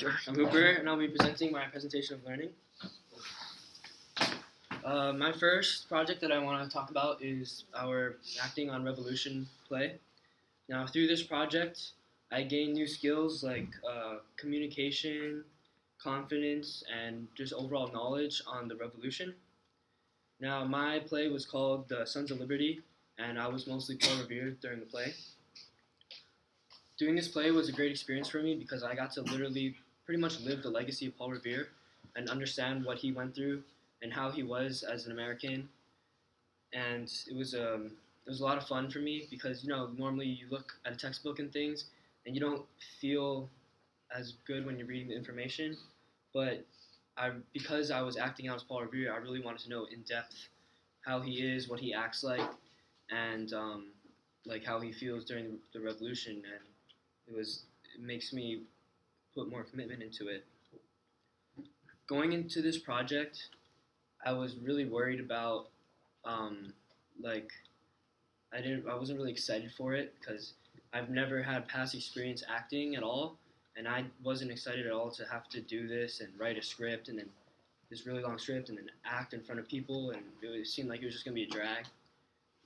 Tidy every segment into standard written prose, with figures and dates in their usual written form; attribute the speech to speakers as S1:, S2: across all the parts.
S1: I'm Hooper, and I'll be presenting my presentation of learning. My first project that I want to talk about is our Acting on Revolution play. Now, through this project, I gained new skills like communication, confidence, and just overall knowledge on the revolution. Now, my play was called The Sons of Liberty, and I was mostly Paul Revere during the play. Doing this play was a great experience for me because I got to literally pretty much live the legacy of Paul Revere and understand what he went through and how he was as an American. And it was a lot of fun for me because normally you look at a textbook and things and you don't feel as good when you're reading the information, but because I was acting out as Paul Revere, I really wanted to know in depth how he is, what he acts like, and like how he feels during the revolution, and it makes me put more commitment into it. Going into this project, I was really worried about like I wasn't really excited for it because I've never had past experience acting at all, and I wasn't excited at all to have to do this and write a script and then this really long script and then act in front of people, and it seemed like it was just gonna be a drag.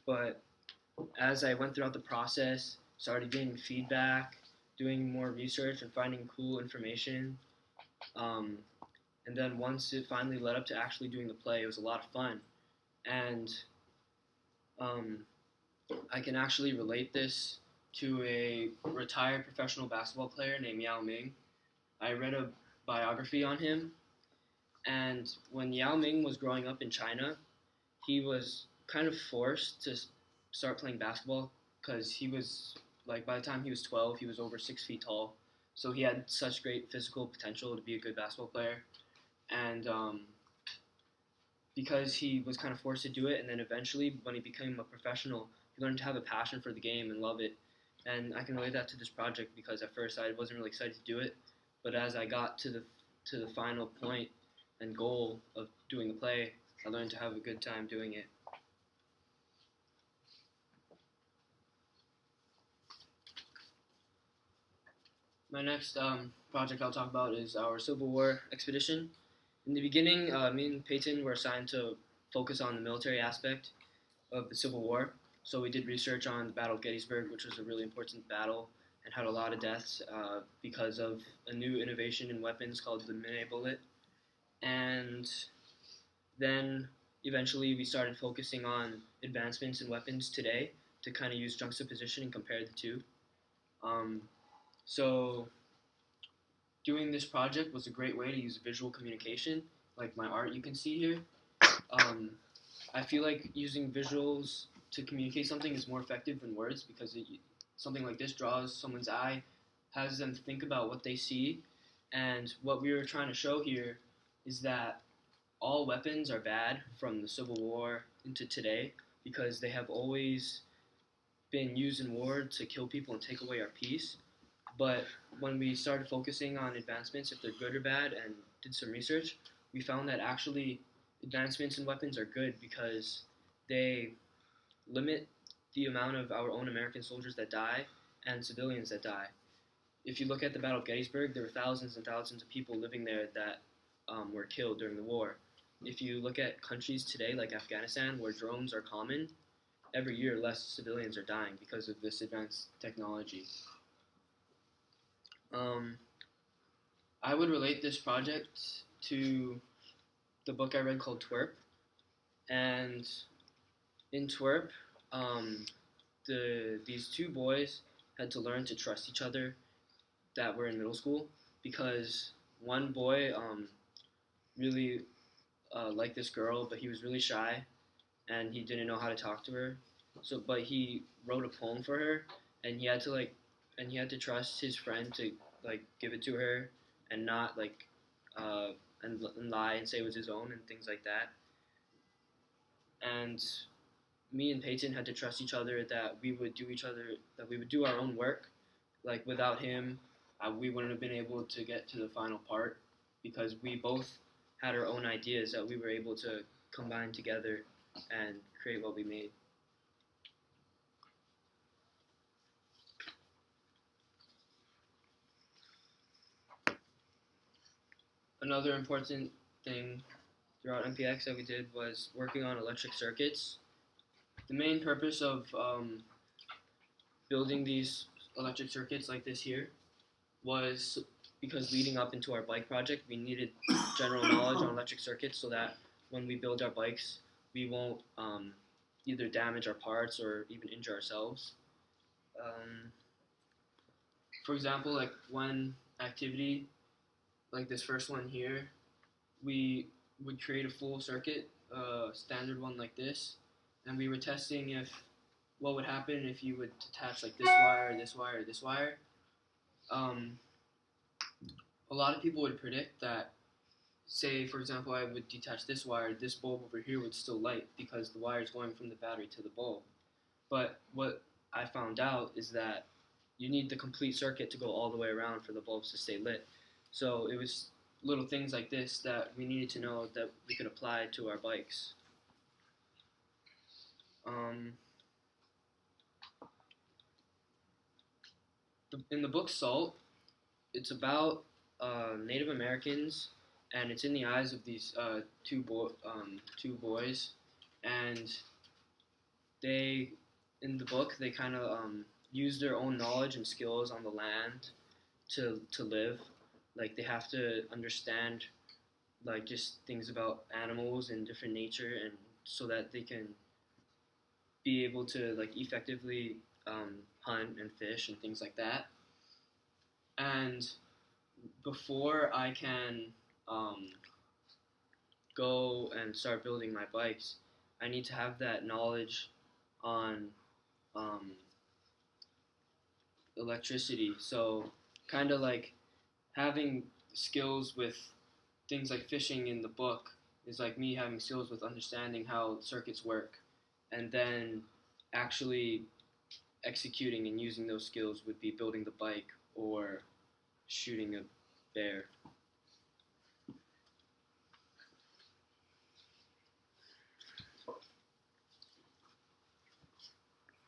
S1: But as I went throughout the process, started getting feedback, doing more research, and finding cool information. Um, and then once it finally led up to actually doing the play, it was a lot of fun. And um, I can actually relate this to a retired professional basketball player named Yao Ming. I read a biography on him, and when Yao Ming was growing up in China, he was kind of forced to start playing basketball because he was like by the time he was 12, he was over 6 feet tall. So he had such great physical potential to be a good basketball player, and because he was kind of forced to do it, and then eventually when he became a professional, he learned to have a passion for the game and love it. And I can relate that to this project because at first I wasn't really excited to do it, but as I got to the final point and goal of doing the play, I learned to have a good time doing it. My next project I'll talk about is our Civil War expedition. In the beginning, me and Peyton were assigned to focus on the military aspect of the Civil War. So we did research on the Battle of Gettysburg, which was a really important battle and had a lot of deaths because of a new innovation in weapons called the Minié bullet. And then eventually we started focusing on advancements in weapons today to kind of use juxtaposition and compare the two. So doing this project was a great way to use visual communication, like my art you can see here. I feel like using visuals to communicate something is more effective than words because something like this draws someone's eye, has them think about what they see, and what we were trying to show here is that all weapons are bad from the Civil War into today because they have always been used in war to kill people and take away our peace. But when we started focusing on advancements, if they're good or bad, and did some research, we found that actually advancements in weapons are good because they limit the amount of our own American soldiers that die and civilians that die. If you look at the Battle of Gettysburg, there were thousands and thousands of people living there that were killed during the war. If you look at countries today like Afghanistan, where drones are common, every year less civilians are dying because of this advanced technology. I would relate this project to the book I read called Twerp. And in Twerp, these two boys had to learn to trust each other that were in middle school because one boy really liked this girl, but he was really shy and he didn't know how to talk to her. But he wrote a poem for her, and he had to trust his friend to give it to her and not and lie and say it was his own and things like that. And me and Peyton had to trust each other that we would do our own work. Like without him, we wouldn't have been able to get to the final part because we both had our own ideas that we were able to combine together and create what we made. Another important thing throughout MPX that we did was working on electric circuits. The main purpose of building these electric circuits like this here was because leading up into our bike project, we needed general knowledge on electric circuits so that when we build our bikes, we won't either damage our parts or even injure ourselves. Um, for example, like one activity, like this first one here, we would create a full circuit, standard one like this, and we were testing if what would happen if you would attach like this wire, this wire, this wire. Um, a lot of people would predict that, say for example, I would detach this wire, this bulb over here would still light because the wire is going from the battery to the bulb. But what I found out is that you need the complete circuit to go all the way around for the bulbs to stay lit. So it was little things like this that we needed to know that we could apply to our bikes. Um, in the book Salt, it's about Native Americans, and it's in the eyes of these two boys, and they in the book they kind of use their own knowledge and skills on the land to live. Like they have to understand like just things about animals and different nature, and so that they can be able to like effectively hunt and fish and things like that. And before I can um, go and start building my bikes, I need to have that knowledge on um, electricity. So, kind of like having skills with things like fishing in the book is like me having skills with understanding how circuits work, and then actually executing and using those skills would be building the bike or shooting a bear.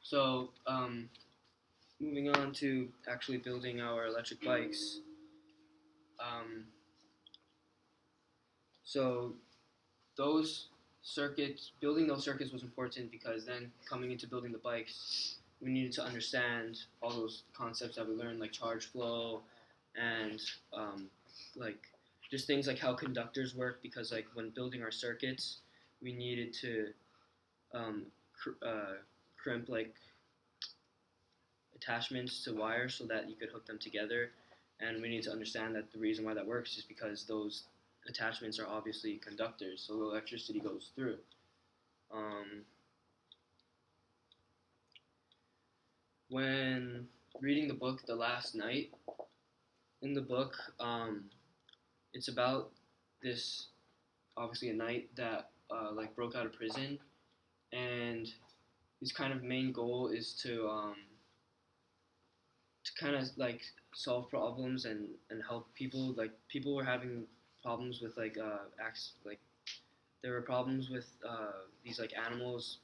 S1: So, moving on to actually building our electric bikes. Um, so, those building those circuits was important because then coming into building the bikes, we needed to understand all those concepts that we learned, like charge flow and like just things like how conductors work. Because like when building our circuits, we needed to um, crimp like attachments to wires so that you could hook them together. And we need to understand that the reason why that works is because those attachments are obviously conductors, so the electricity goes through. Um, when reading the book The Last Night, in the book, it's about this obviously a knight that like broke out of prison, and his kind of main goal is to kind of like solve problems and help people. Like people were having problems with like acts like there were problems with these like animals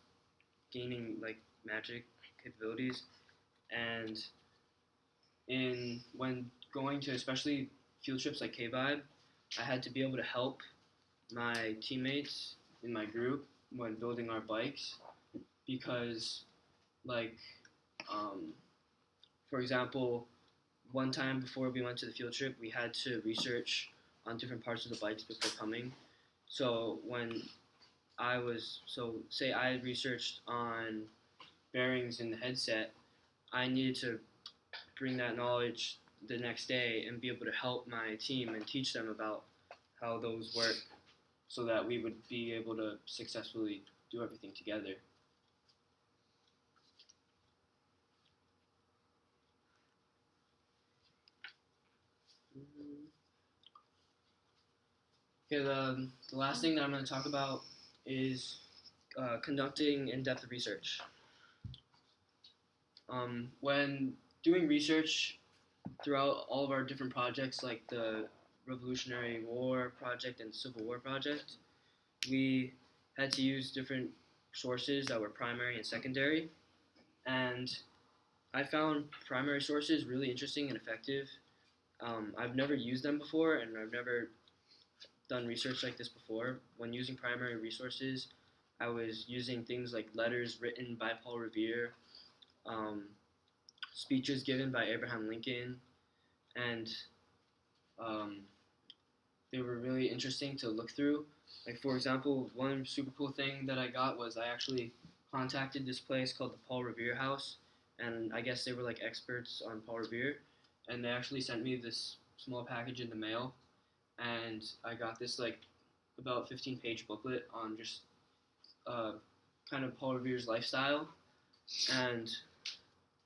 S1: gaining like magic capabilities, and in when going to especially field trips like K-Vibe, I had to be able to help my teammates in my group when building our bikes because like um, for example, one time before we went to the field trip, we had to research on different parts of the bikes before coming. So say I had researched on bearings in the headset, I needed to bring that knowledge the next day and be able to help my team and teach them about how those work so that we would be able to successfully do everything together. Okay, the last thing that I'm going to talk about is conducting in-depth research. When doing research throughout all of our different projects, like the Revolutionary War project and Civil War project, we had to use different sources that were primary and secondary. And I found primary sources really interesting and effective. I've never used them before, and I've never done research like this before. When using primary resources, I was using things like letters written by Paul Revere, um, speeches given by Abraham Lincoln, and um, they were really interesting to look through. Like, for example, one super cool thing that I got was I actually contacted this place called the Paul Revere House, and I guess they were like experts on Paul Revere, and they actually sent me this small package in the mail, and I got this like about 15-page booklet on just uh, kind of Paul Revere's lifestyle, and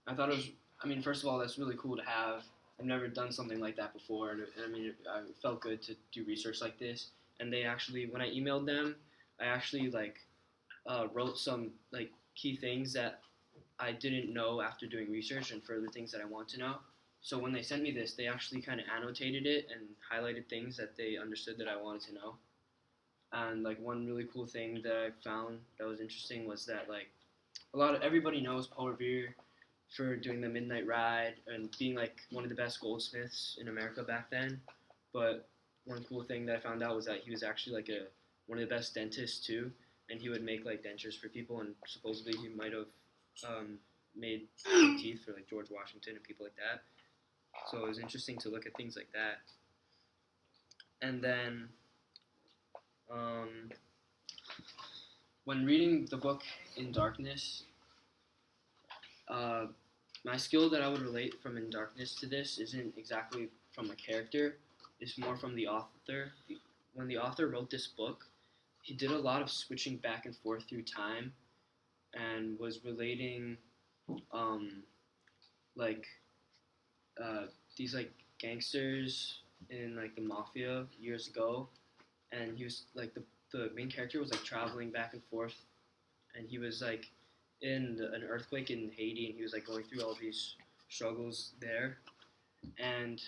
S1: I thought it was. I mean, first of all, that's really cool to have. I've never done something like that before, and I mean, it felt good to do research like this. And they actually, when I emailed them, I actually like wrote some like key things that I didn't know after doing research and further things that I want to know. So when they sent me this, they actually kind of annotated it and highlighted things that they understood that I wanted to know. And like one really cool thing that I found that was interesting was that like everybody knows Paul Revere for doing the Midnight Ride and being like one of the best goldsmiths in America back then. But one cool thing that I found out was that he was actually like one of the best dentists too, and he would make like dentures for people, and supposedly he might have made teeth for like George Washington and people like that. So it was interesting to look at things like that. And then um, when reading the book In Darkness, my skill that I would relate from In Darkness to this isn't exactly from a character. It's more from the author. When the author wrote this book, he did a lot of switching back and forth through time, and was relating, um, like uh, these like gangsters in like the mafia years ago, and he was like the main character was like traveling back and forth, and he was like in an earthquake in Haiti, and he was like going through all these struggles there. And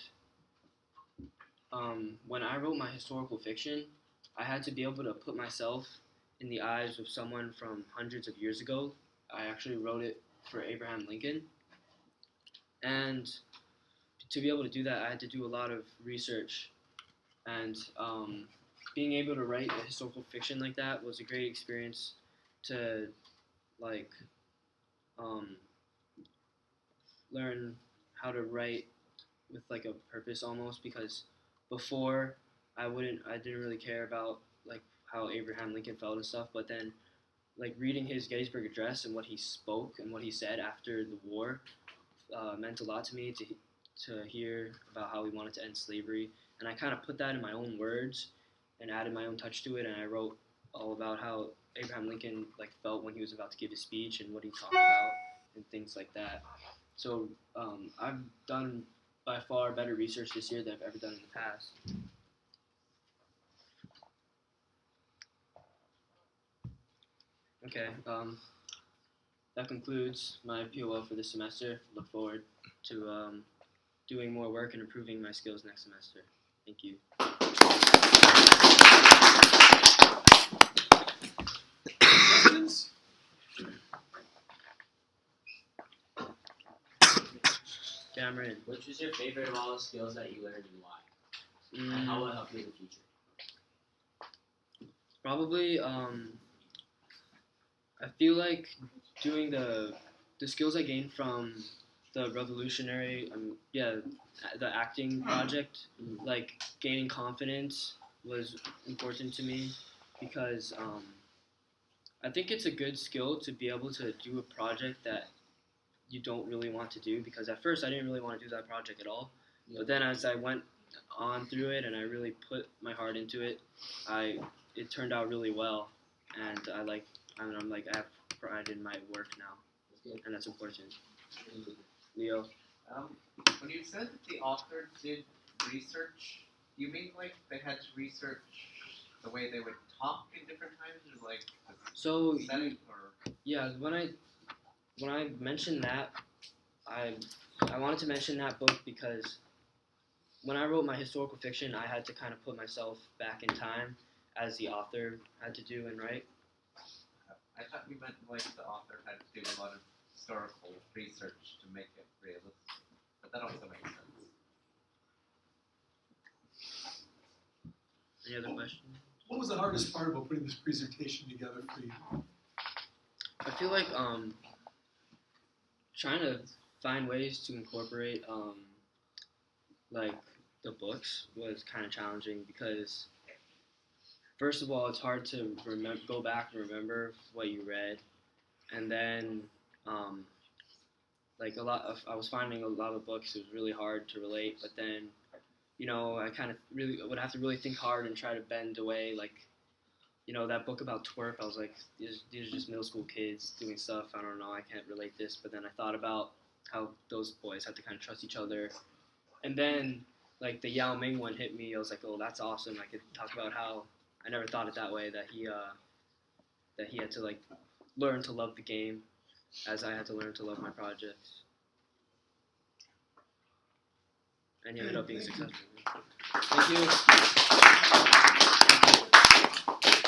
S1: when I wrote my historical fiction, I had to be able to put myself in the eyes of someone from hundreds of years ago. I actually wrote it for Abraham Lincoln, and to be able to do that, I had to do a lot of research. And being able to write a historical fiction like that was a great experience to like um, learn how to write with like a purpose almost, because before I didn't really care about like how Abraham Lincoln felt and stuff, but then like reading his Gettysburg Address and what he spoke and what he said after the war meant a lot to me, to hear about how he wanted to end slavery, and I kind of put that in my own words and added my own touch to it, and I wrote all about how Abraham Lincoln like felt when he was about to give his speech and what he talked about and things like that. So I've done by far better research this year than I've ever done in the past. Okay, that concludes my POL for this semester. Look forward to doing more work and improving my skills next semester. Thank you.
S2: Questions?
S1: Cameron.
S3: Which was your favorite of all the skills that you learned and why? And how will it help you in the future?
S1: Probably, I feel like doing the skills I gained from the revolutionary, the acting project, like gaining confidence was important to me, because I think it's a good skill to be able to do a project that you don't really want to do, because at first I didn't really want to do that project at all. But then as I went on through it and I really put my heart into it, it turned out really well, and I'm like I have pride in my work now, and that's important. Leo.
S2: When you said that the author did research, you mean like they had to research the way they would talk in different times, or like the setting, or?
S1: Yeah, when I mentioned that, I wanted to mention that book because when I wrote my historical fiction, I had to kind of put myself back in time, as the author had to do and write.
S2: I thought you meant like the author had to do a lot of historical research to make it realistic, but that also makes sense.
S1: Any other questions?
S4: What was the hardest part about putting this presentation together for you?
S1: I feel like trying to find ways to incorporate like the books was kind of challenging because first of all it's hard to go back and remember what you read, and then like I was finding a lot of books it was really hard to relate, but then I kind of really would have to really think hard and try to bend away like that book about twerk. I was like, these are just middle school kids doing stuff. I don't know. I can't relate this. But then I thought about how those boys have to kind of trust each other. And then, like, the Yao Ming one hit me. I was like, oh, that's awesome. I could talk about how I never thought it that way, that he had to, like, learn to love the game as I had to learn to love my projects. And he ended up being successful. Thank you.